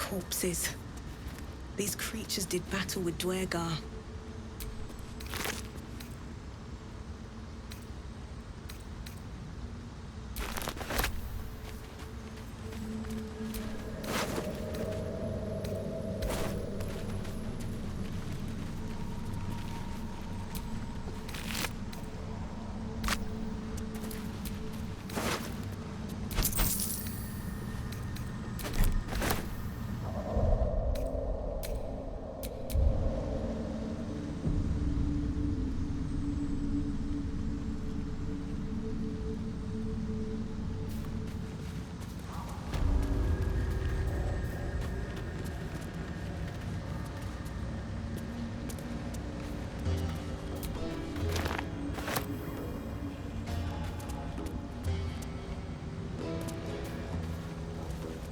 corpses. These creatures did battle with Dwergar.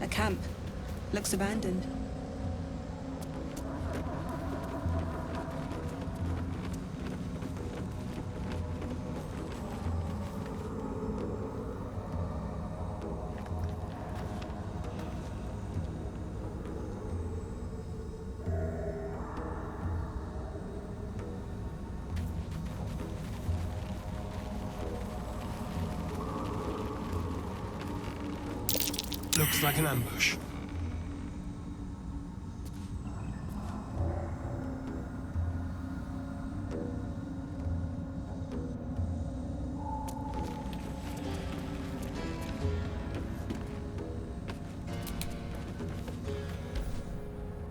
A camp. Looks abandoned. Looks like an ambush.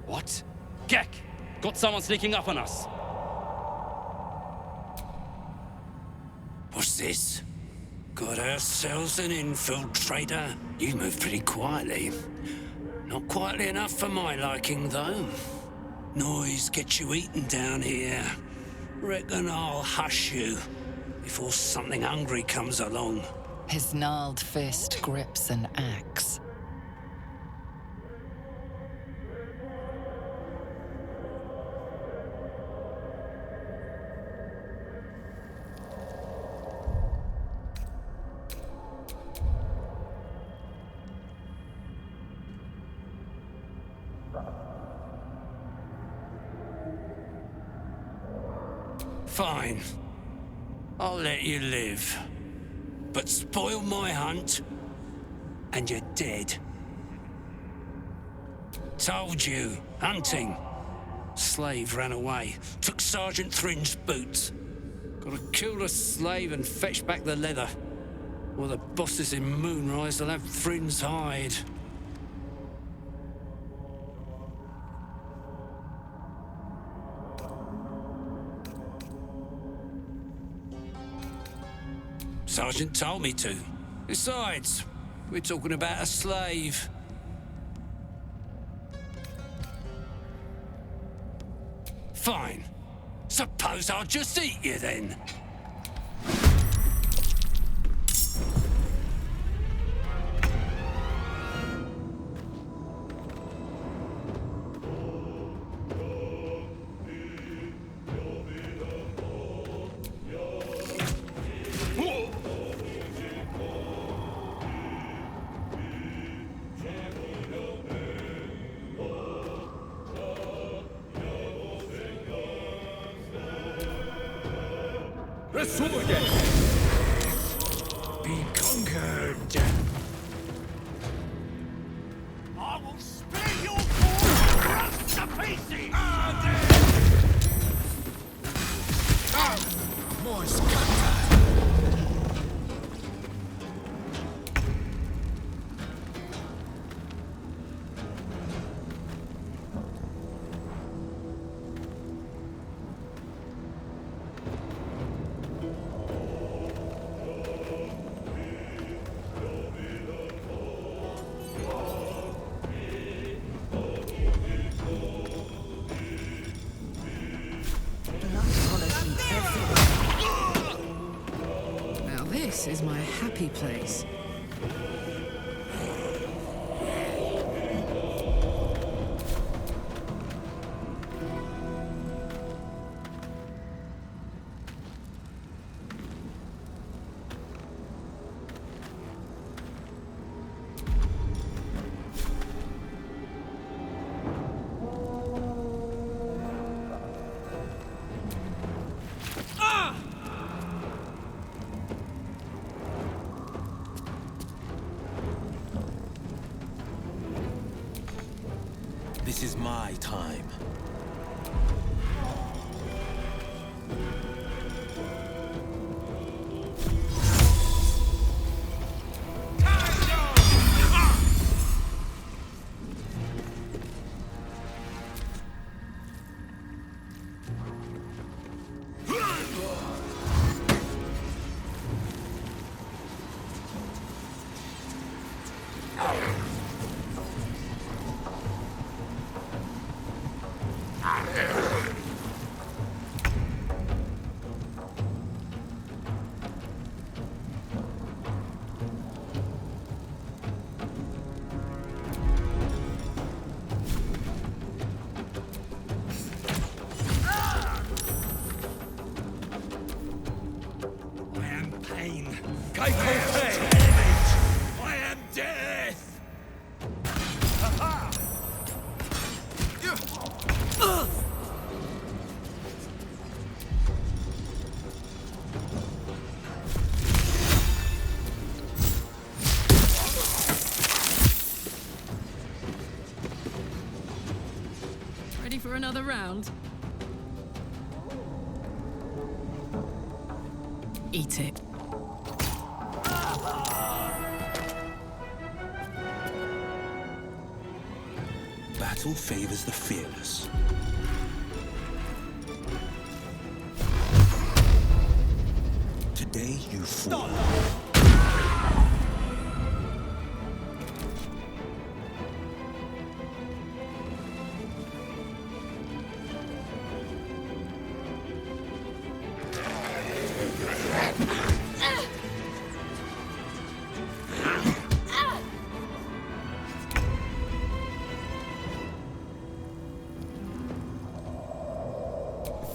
What? Gek! Got someone sneaking up on us. What's this? Got ourselves an infiltrator. You move pretty quietly. Not quietly enough for my liking, though. Noise gets you eaten down here. Reckon I'll hush you before something hungry comes along. His gnarled fist grips an axe. Fine. I'll let you live. But spoil my hunt, and you're dead. Told you, hunting. Slave ran away, took Sergeant Thrin's boots. Gotta kill the slave and fetch back the leather. Or the bosses in Moonrise will have Thrin's hide. Sergeant told me to. Besides, we're talking about a slave. Fine. Suppose I'll just eat you then. Be conquered. I will split your corpse to pieces! Moist contact. This is my happy place. This is my time. Ready for another round? Eat it. Battle favors the fearless. Today you fall.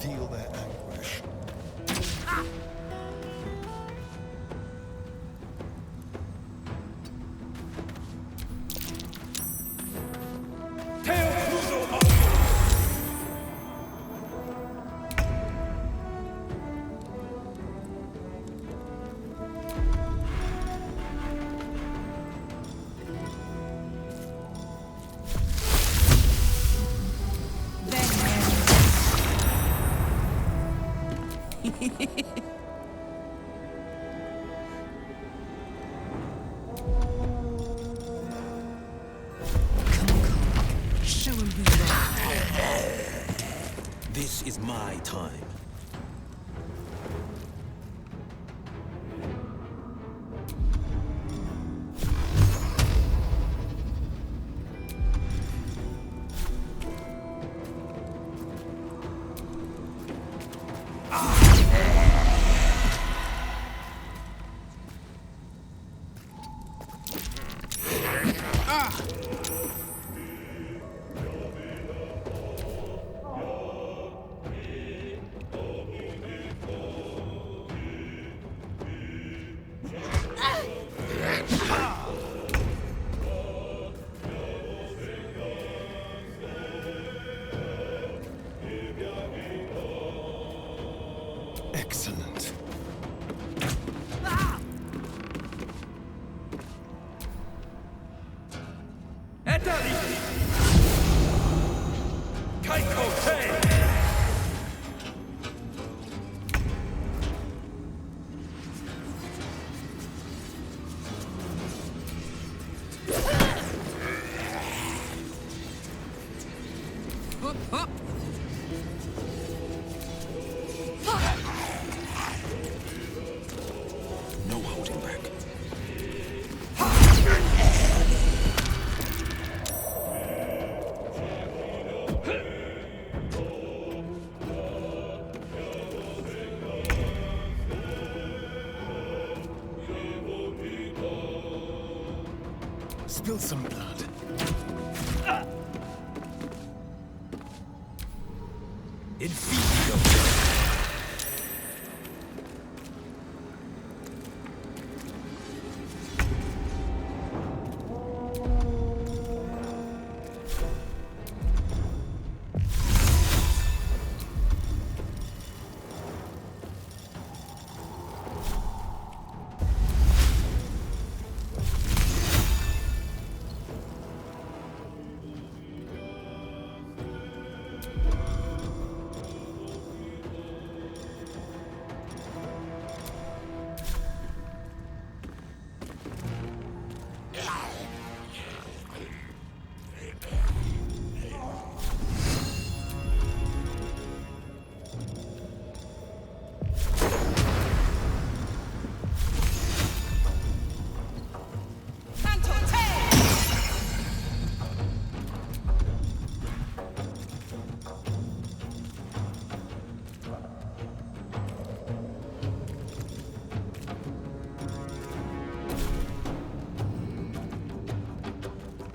Feel their anguish. Show him who you are. This is my time. Excellent. Hop, hop. No holding back. Spill some blood. Infinito.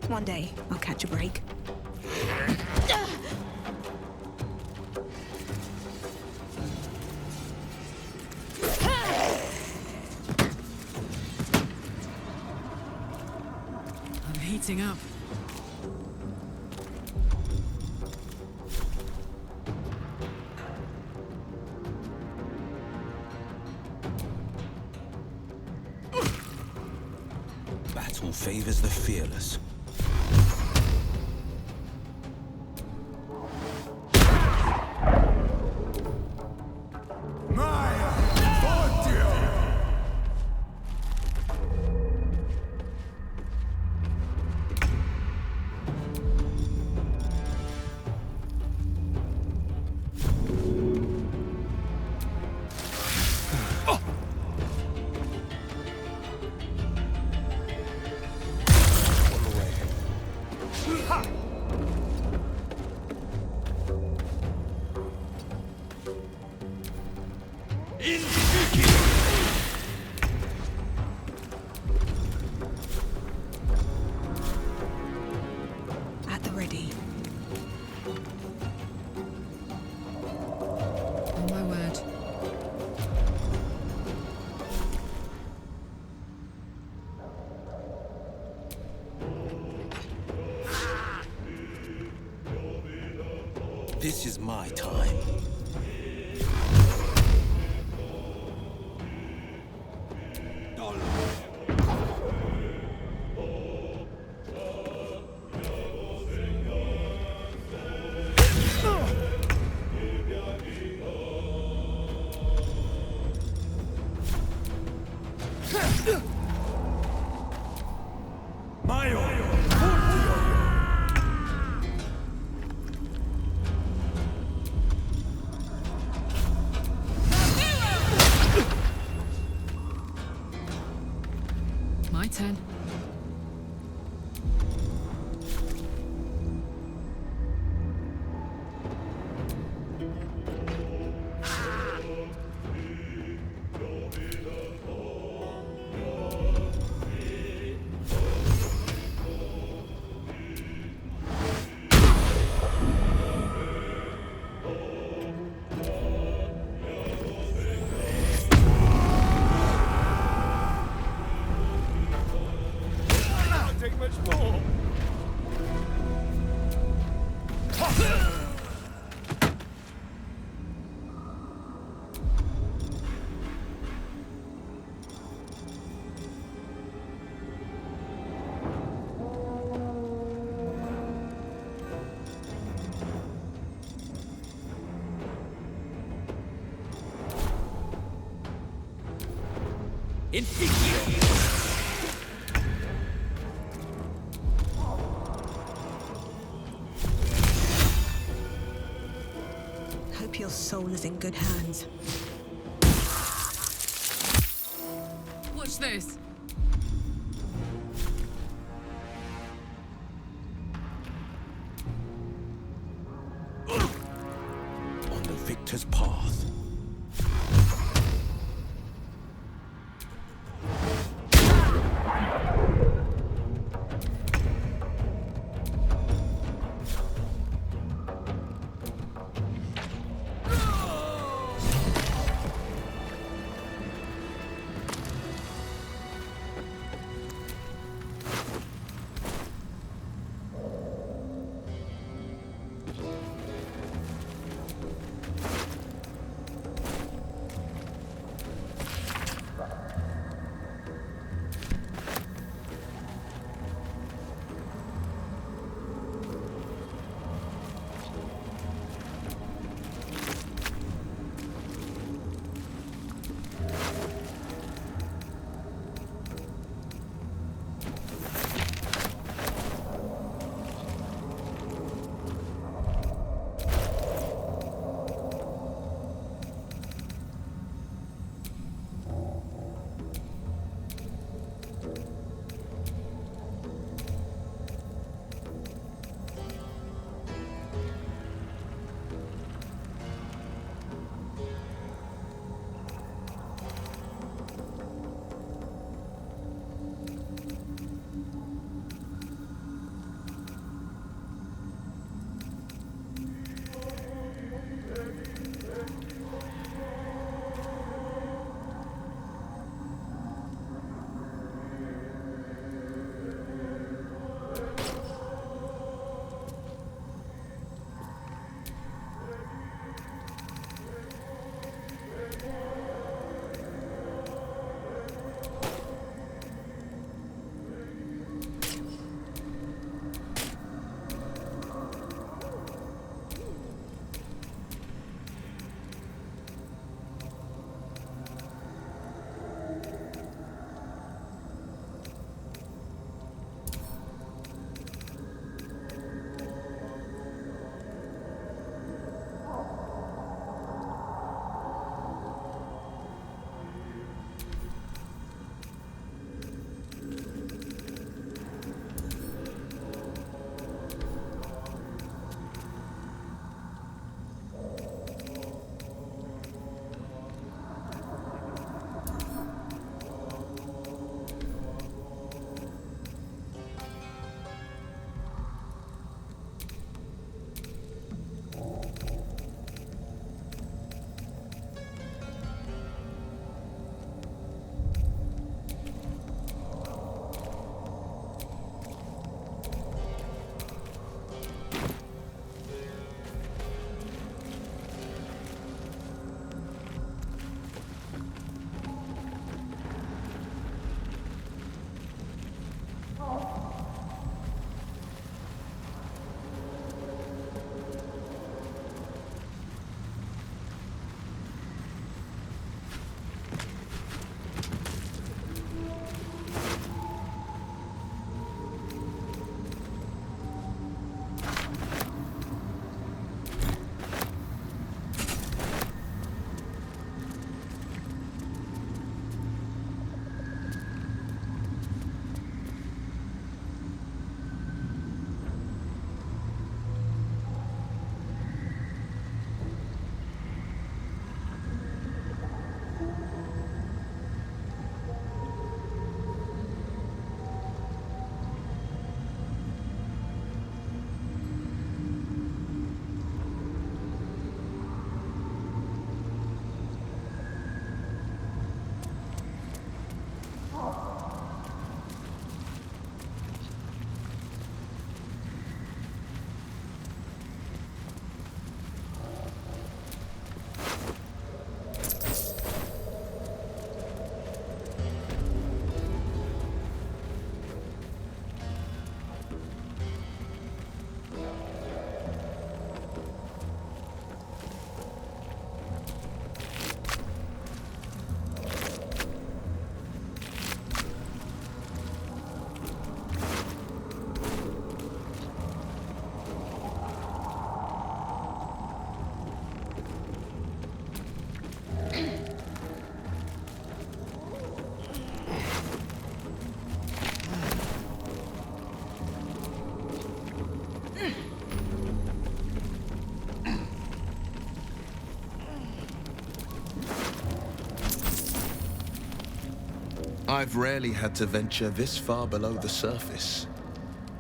One day, I'll catch a break. I'm heating up. Battle favors the fearless. At the ready. On my word. This is my time. My turn. Hope your soul is in good hands. Watch this. On the victor's path. I've rarely had to venture this far below the surface.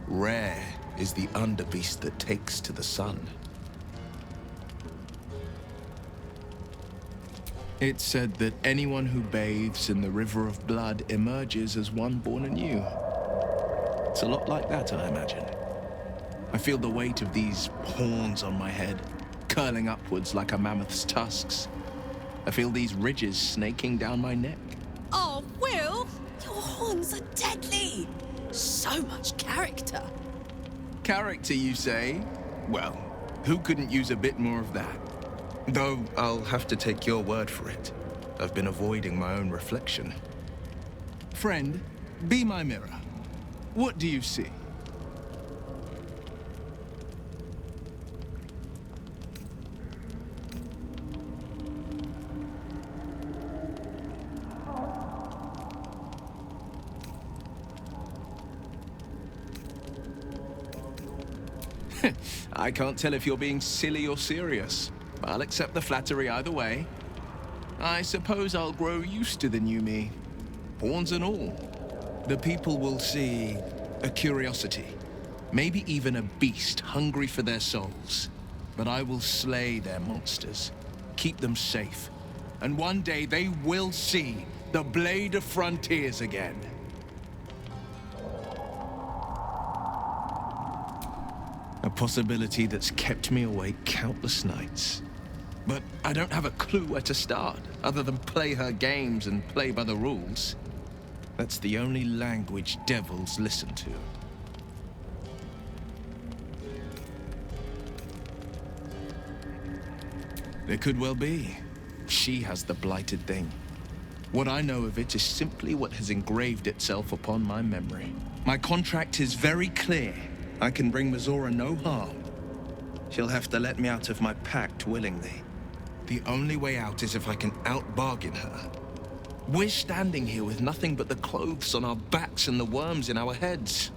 Rare is the underbeast that takes to the sun. It's said that anyone who bathes in the river of blood emerges as one born anew. It's a lot like that, I imagine. I feel the weight of these horns on my head, curling upwards like a mammoth's tusks. I feel these ridges snaking down my neck. Oh, Will! Your horns are deadly! So much character. Character, you say? Well, who couldn't use a bit more of that? Though I'll have to take your word for it. I've been avoiding my own reflection. Friend, be my mirror. What do you see? I can't tell if you're being silly or serious. I'll accept the flattery either way. I suppose I'll grow used to the new me. Horns and all. The people will see a curiosity. Maybe even a beast hungry for their souls. But I will slay their monsters. Keep them safe. And one day they will see the Blade of Frontiers again. A possibility that's kept me awake countless nights. But I don't have a clue where to start, other than play her games and play by the rules. That's the only language devils listen to. It could well be. She has the blighted thing. What I know of it is simply what has engraved itself upon my memory. My contract is very clear. I can bring Mizora no harm. She'll have to let me out of my pact willingly. The only way out is if I can out-bargain her. We're standing here with nothing but the clothes on our backs and the worms in our heads.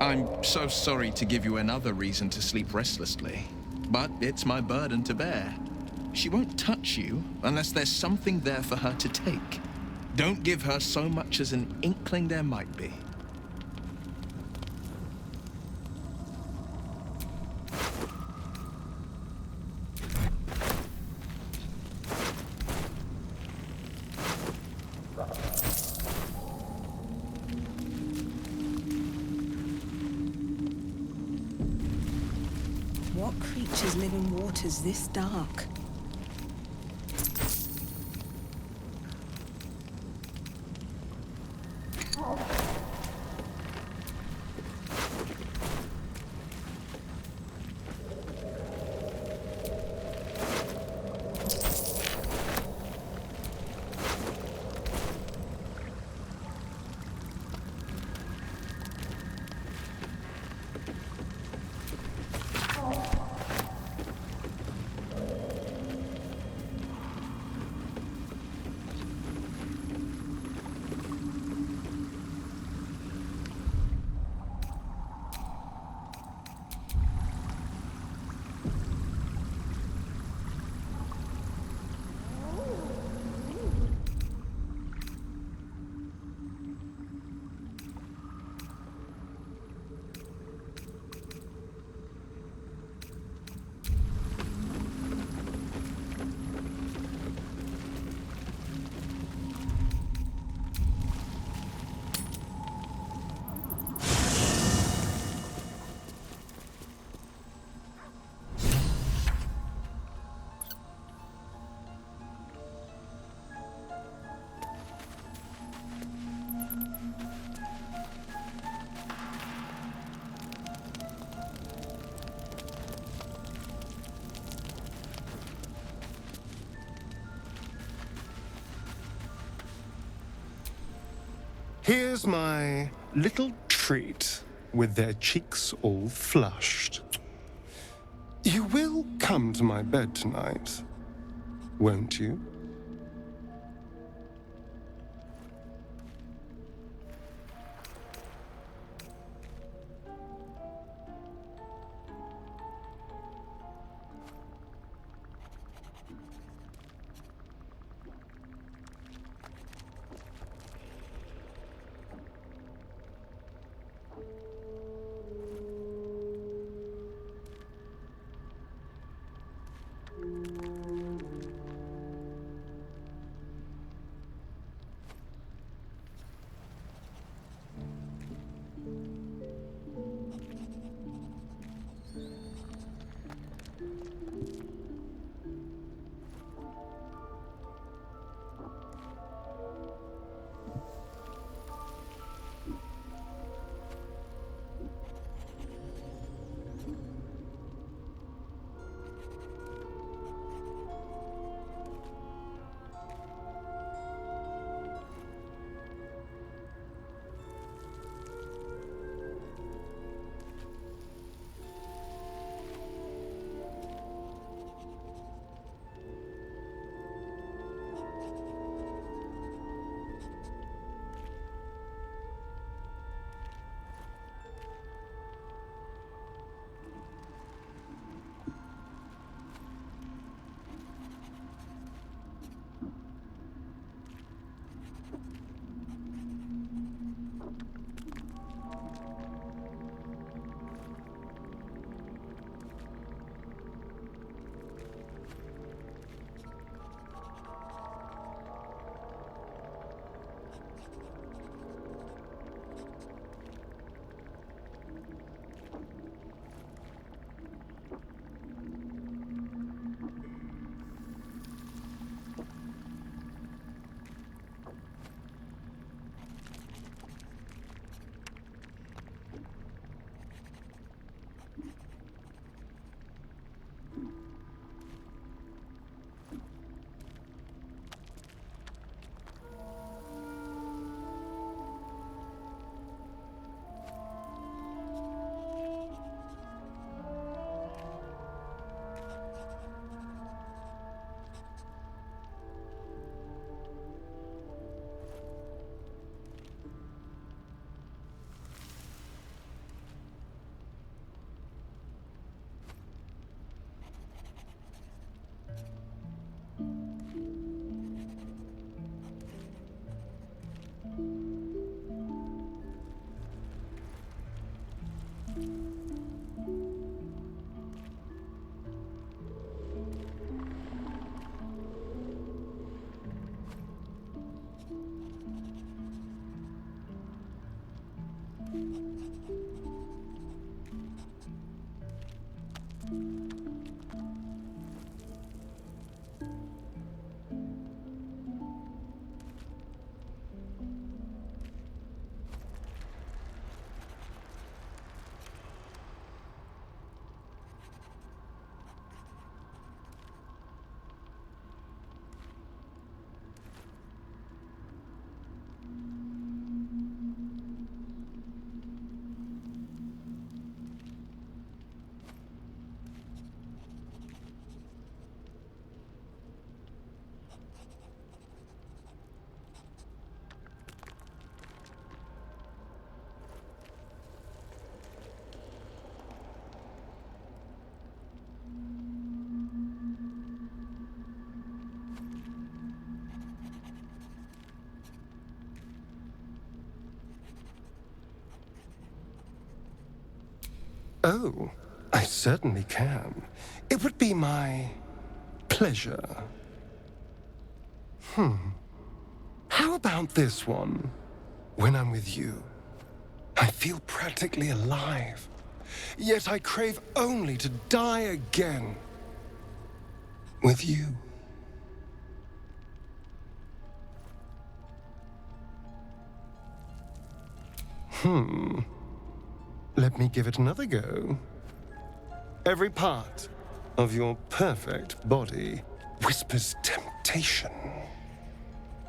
I'm so sorry to give you another reason to sleep restlessly, but it's my burden to bear. She won't touch you unless there's something there for her to take. Don't give her so much as an inkling there might be. What creatures live in waters this dark? Here's my little treat with their cheeks all flushed. You will come come to my bed tonight, won't you? Oh, I certainly can. It would be my pleasure. How about this one? When I'm with you, I feel practically alive. Yet I crave only to die again. With you. Let me give it another go. Every part of your perfect body whispers temptation.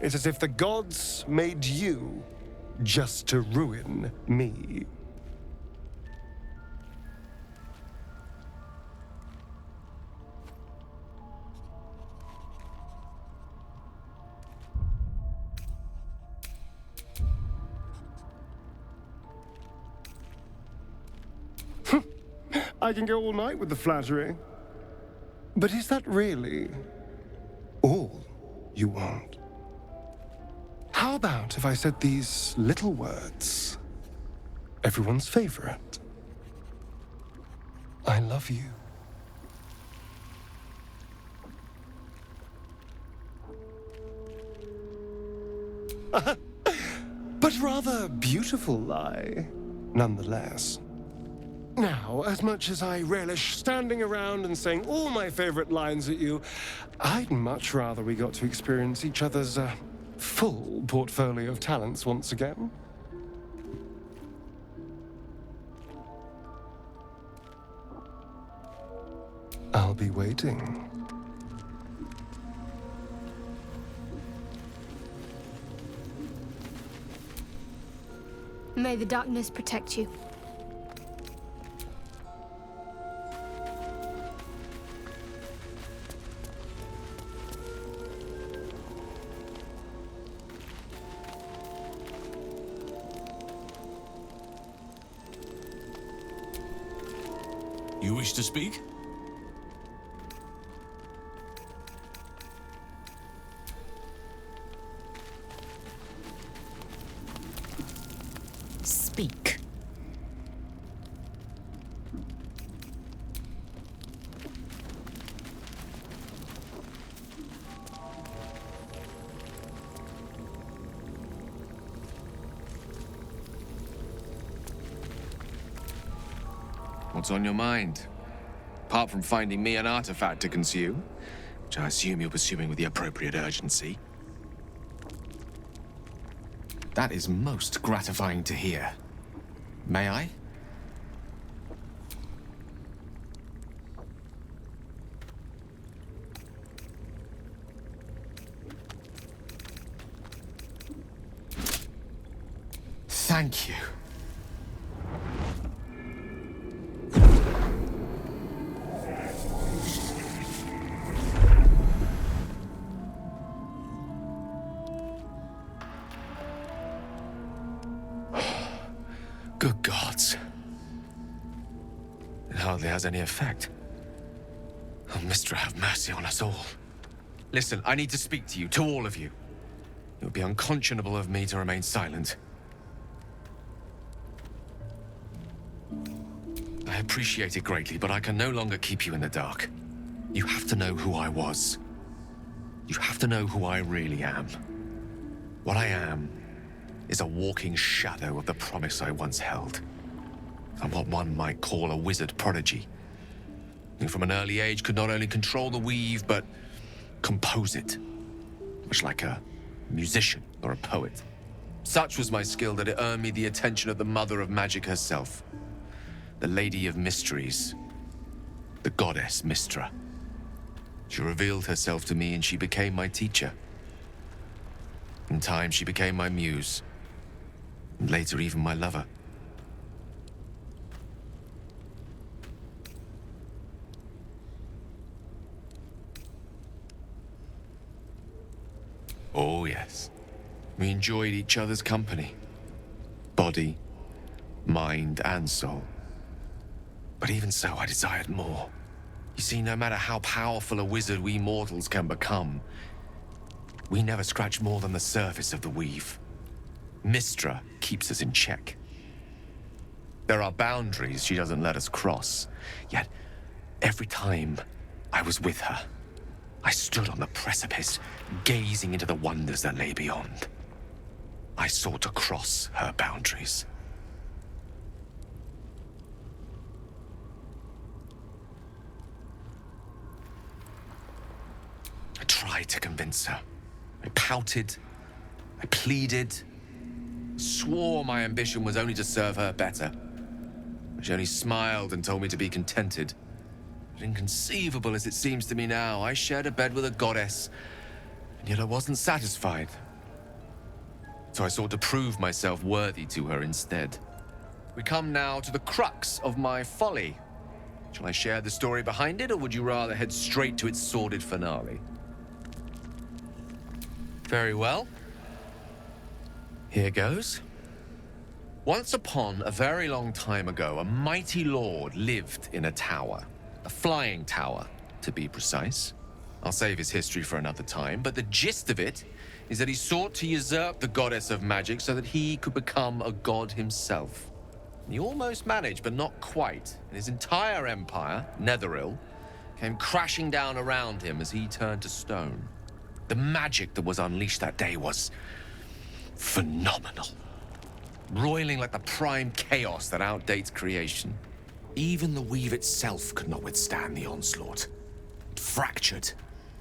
It's as if the gods made you just to ruin me. I can go all night with the flattery. But is that really all you want? How about if I said these little words? Everyone's favorite. I love you. But rather beautiful lie, nonetheless. Now, as much as I relish standing around and saying all my favorite lines at you, I'd much rather we got to experience each other's full portfolio of talents once again. I'll be waiting. May the darkness protect you. You wish to speak? Speak. What's on your mind? Apart from finding me an artifact to consume, which I assume you're pursuing with the appropriate urgency. That is most gratifying to hear. May I? Thank you. Good gods. It hardly has any effect. Oh, Mystra, have mercy on us all. Listen, I need to speak to you, to all of you. It would be unconscionable of me to remain silent. I appreciate it greatly, but I can no longer keep you in the dark. You have to know who I was. You have to know who I really am. What I am is a walking shadow of the promise I once held. I'm what one might call a wizard prodigy, who from an early age could not only control the weave, but compose it, much like a musician or a poet. Such was my skill that it earned me the attention of the mother of magic herself, the Lady of Mysteries, the goddess Mystra. She revealed herself to me and she became my teacher. In time, she became my muse, and later even my lover. Oh, yes. We enjoyed each other's company. Body, mind, and soul. But even so, I desired more. You see, no matter how powerful a wizard we mortals can become, we never scratch more than the surface of the weave. Mystra keeps us in check. There are boundaries she doesn't let us cross. Yet, every time I was with her, I stood on the precipice, gazing into the wonders that lay beyond. I sought to cross her boundaries. I tried to convince her. I pouted, I pleaded, swore my ambition was only to serve her better. She only smiled and told me to be contented. But inconceivable as it seems to me now, I shared a bed with a goddess, and yet I wasn't satisfied. So I sought to prove myself worthy to her instead. We come now to the crux of my folly. Shall I share the story behind it, or would you rather head straight to its sordid finale? Very well. Here goes. Once upon a very long time ago, a mighty lord lived in a tower. A flying tower, to be precise. I'll save his history for another time, but the gist of it is that he sought to usurp the goddess of magic so that he could become a god himself. He almost managed, but not quite, and his entire empire, Netheril, came crashing down around him as he turned to stone. The magic that was unleashed that day was phenomenal. Roiling like the prime chaos that outdates creation. Even the weave itself could not withstand the onslaught. It fractured,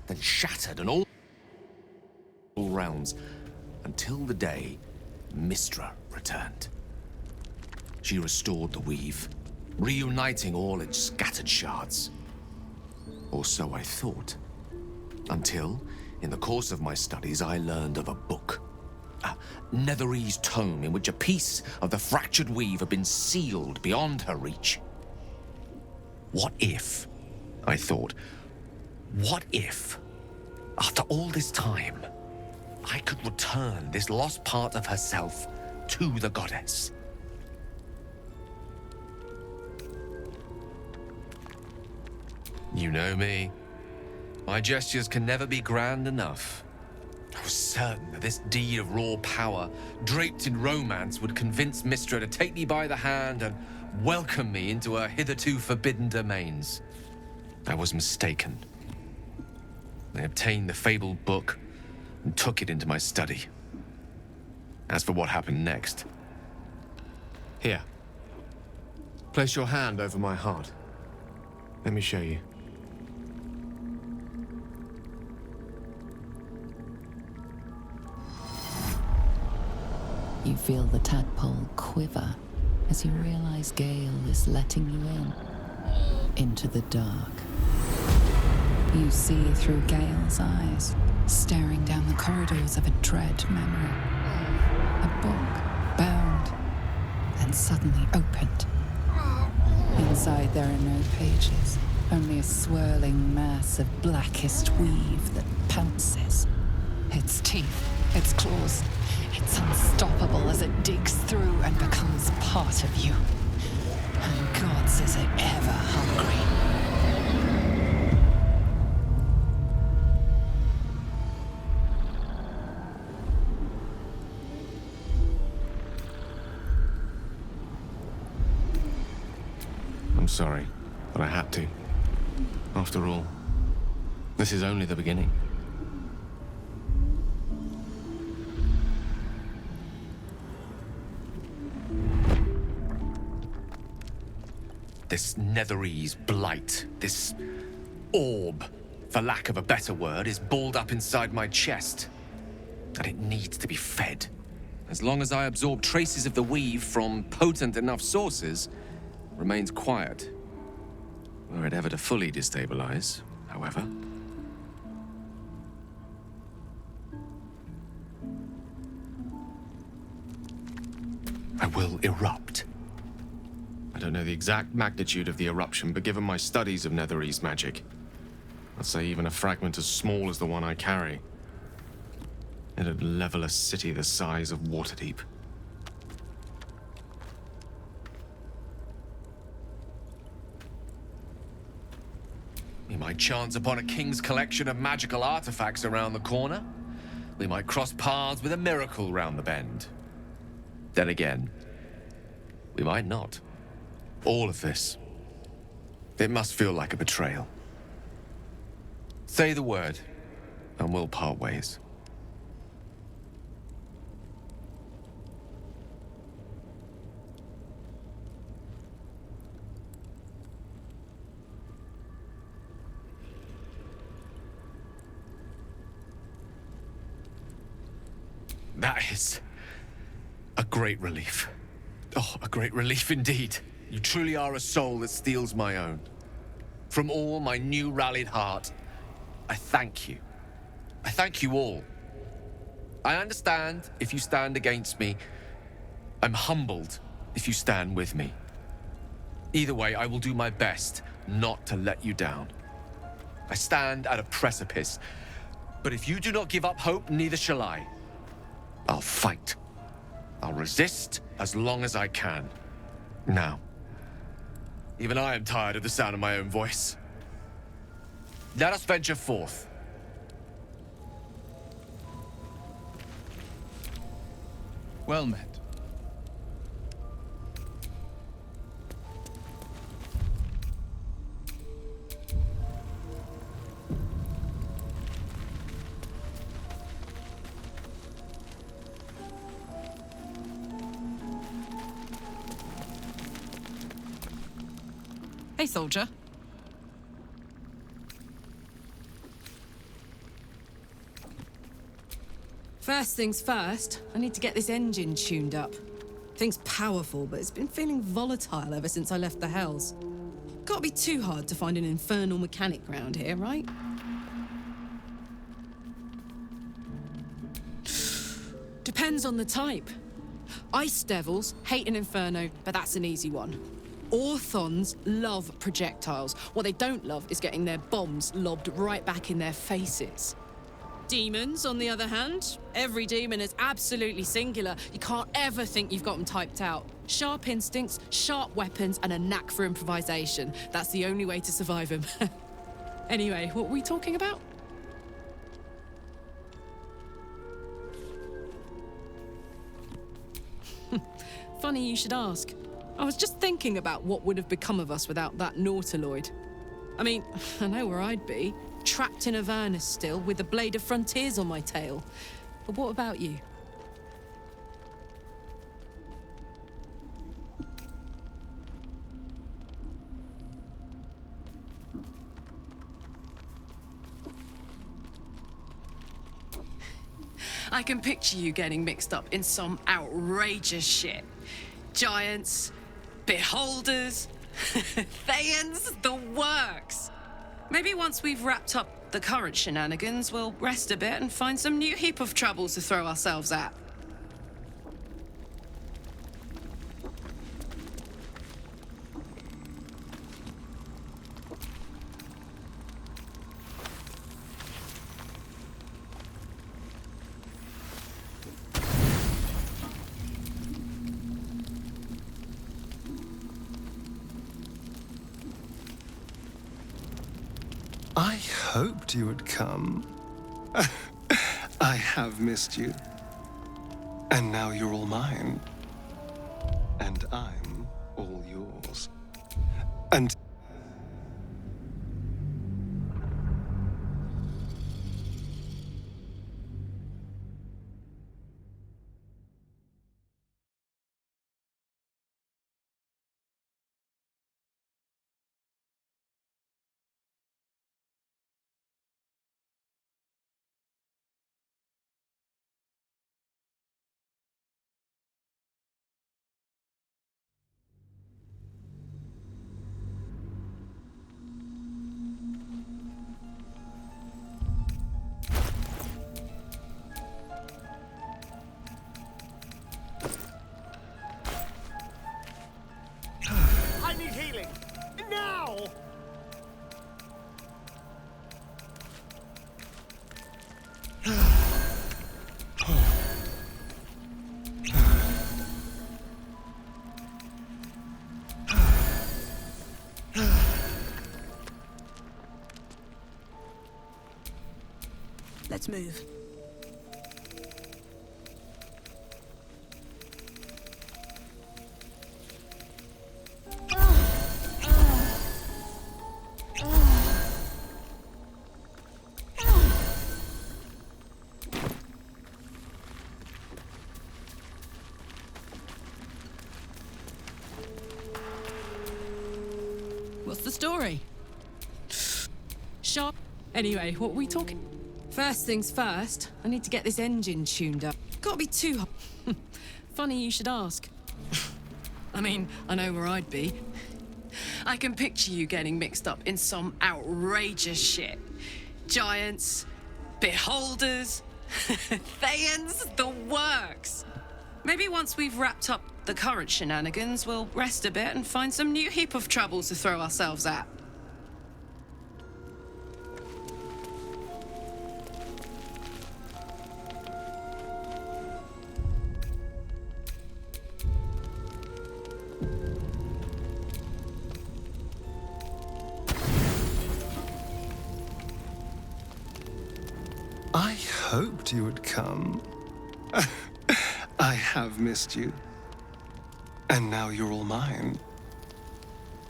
then shattered in all realms, until the day Mistra returned. She restored the weave, reuniting all its scattered shards. Or so I thought. Until, in the course of my studies, I learned of a book. A Netherese tome in which a piece of the fractured weave had been sealed beyond her reach. What if, I thought, what if, after all this time, I could return this lost part of herself to the goddess? You know me. My gestures can never be grand enough. I was certain that this deed of raw power, draped in romance, would convince Mistra to take me by the hand and welcome me into her hitherto forbidden domains. I was mistaken. I obtained the fabled book and took it into my study. As for what happened next... Here. Place your hand over my heart. Let me show you. You feel the tadpole quiver as you realize Gale is letting you into the dark. You see through Gale's eyes, staring down the corridors of a dread memory. A book, bound, and suddenly opened. Inside there are no pages, only a swirling mass of blackest weave that pounces. Its teeth, its claws, it's unstoppable as it digs through and becomes part of you. And gods, is it ever hungry. I'm sorry, but I had to. After all, this is only the beginning. This Netherese blight, this orb, for lack of a better word, is balled up inside my chest. And it needs to be fed. As long as I absorb traces of the weave from potent enough sources, it remains quiet. Were it ever to fully destabilize, however. I will erupt. I don't know the exact magnitude of the eruption, but given my studies of Netherese magic, I'd say even a fragment as small as the one I carry, it'd level a city the size of Waterdeep. We might chance upon a king's collection of magical artifacts around the corner. We might cross paths with a miracle round the bend. Then again, we might not. All of this, it must feel like a betrayal. Say the word, and we'll part ways. That is a great relief. Oh, a great relief indeed. You truly are a soul that steals my own. From all my new rallied heart, I thank you. I thank you all. I understand if you stand against me. I'm humbled if you stand with me. Either way, I will do my best not to let you down. I stand at a precipice, but if you do not give up hope, neither shall I. I'll fight. I'll resist as long as I can. Now, even I am tired of the sound of my own voice. Let us venture forth. Well met. Hey, soldier. First things first, I need to get this engine tuned up. Thing's powerful, but it's been feeling volatile ever since I left the Hells. Can't be too hard to find an infernal mechanic round here, right? Depends on the type. Ice Devils hate an inferno, but that's an easy one. Orthons love projectiles. What they don't love is getting their bombs lobbed right back in their faces. Demons, on the other hand, every demon is absolutely singular. You can't ever think you've got them typed out. Sharp instincts, sharp weapons, and a knack for improvisation. That's the only way to survive them. Anyway, what were we talking about? Funny you should ask. I was just thinking about what would have become of us without that Nautiloid. I mean, I know where I'd be. Trapped in Avernus still, with the Blade of Frontiers on my tail. But what about you? I can picture you getting mixed up in some outrageous shit. Giants, beholders, Thayans, the works. Maybe once we've wrapped up the current shenanigans, we'll rest a bit and find some new heap of troubles to throw ourselves at. I hoped you would come. I have missed you. And now you're all mine. And I'm all yours. And I need healing. Now! Let's move. What's the story? Sharp. Anyway, what were we talking? First things first, I need to get this engine tuned up. Can't be too hot. Funny you should ask. I mean, I know where I'd be. I can picture you getting mixed up in some outrageous shit. Giants, beholders, Thayans, the works. Maybe once we've wrapped up the current shenanigans, we'll rest a bit and find some new heap of troubles to throw ourselves at. I hoped you would come. I have missed you. And now you're all mine.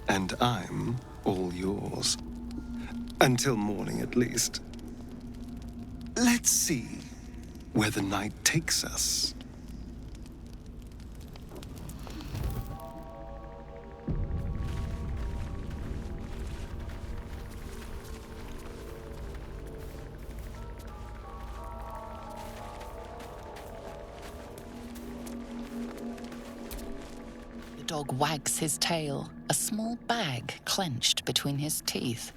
And I'm all yours. Until morning, at least. Let's see where the night takes us. The dog wags his tail, a small bag clenched between his teeth.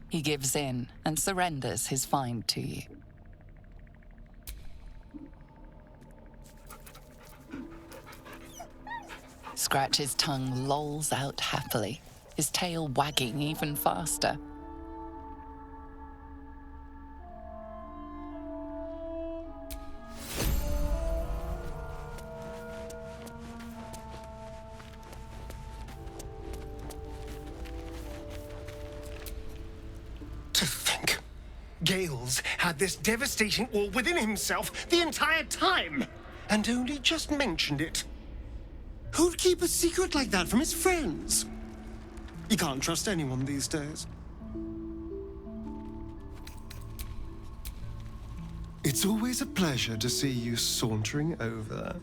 He gives in and surrenders his find to you. Scratch's tongue lolls out happily, his tail wagging even faster. To think, Gales had this devastation all within himself the entire time, and only just mentioned it. Who'd keep a secret like that from his friends? You can't trust anyone these days. It's always a pleasure to see you sauntering over.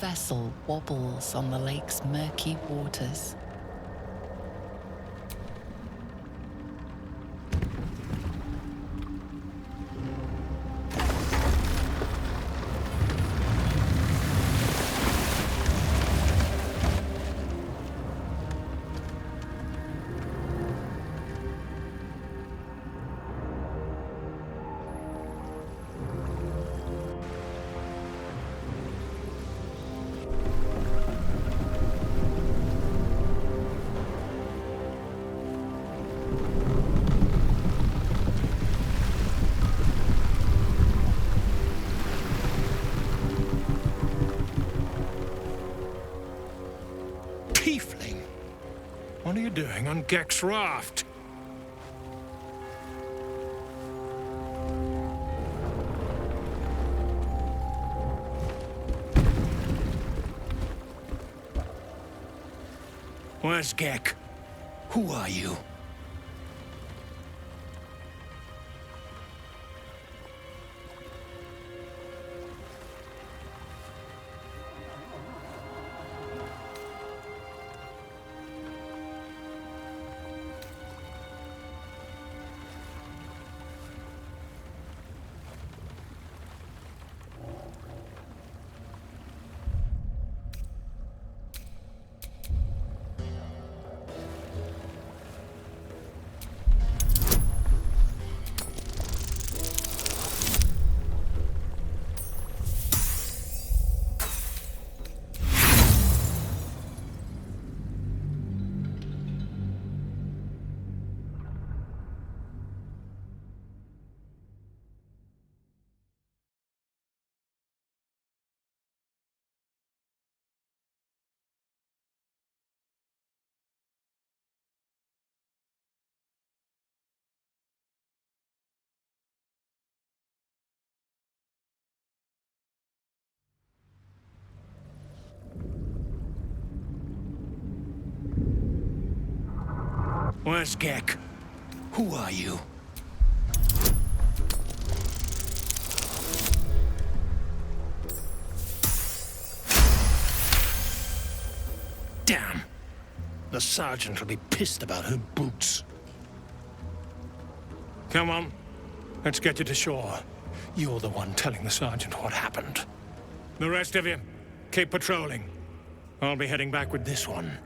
vessel wobbles on the lake's murky waters. Tiefling! What are you doing on Gek's raft? Where's Gek? Who are you? Where's Gek? Who are you? Damn! The sergeant will be pissed about her boots. Come on. Let's get you to shore. You're the one telling the sergeant what happened. The rest of you, keep patrolling. I'll be heading back with this one.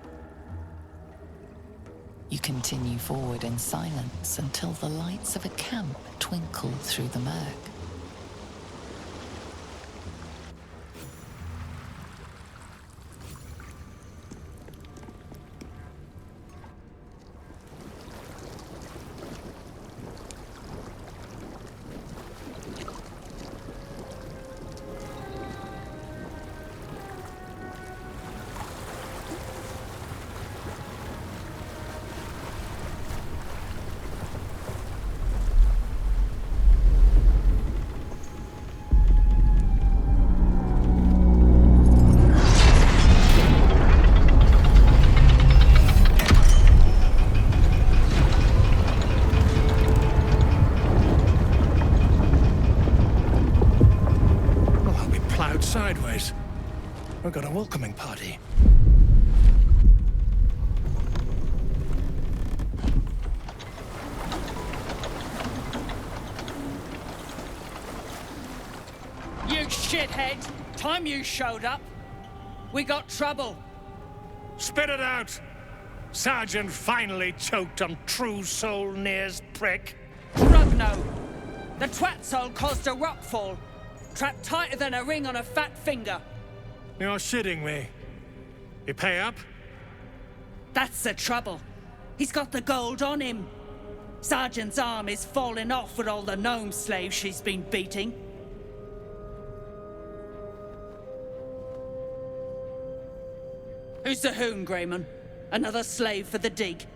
You continue forward in silence until the lights of a camp twinkle through the murk. Sideways. We've got a welcoming party. You shithead! Time you showed up, we got trouble. Spit it out! Sergeant finally choked on True Soul Near's prick. Rugno! The twat soul caused a rockfall. Trapped tighter than a ring on a fat finger. You're shitting me. You pay up? That's the trouble. He's got the gold on him. Sergeant's arm is falling off with all the gnome slaves she's been beating. Who's the hoon, Greyman? Another slave for the dig?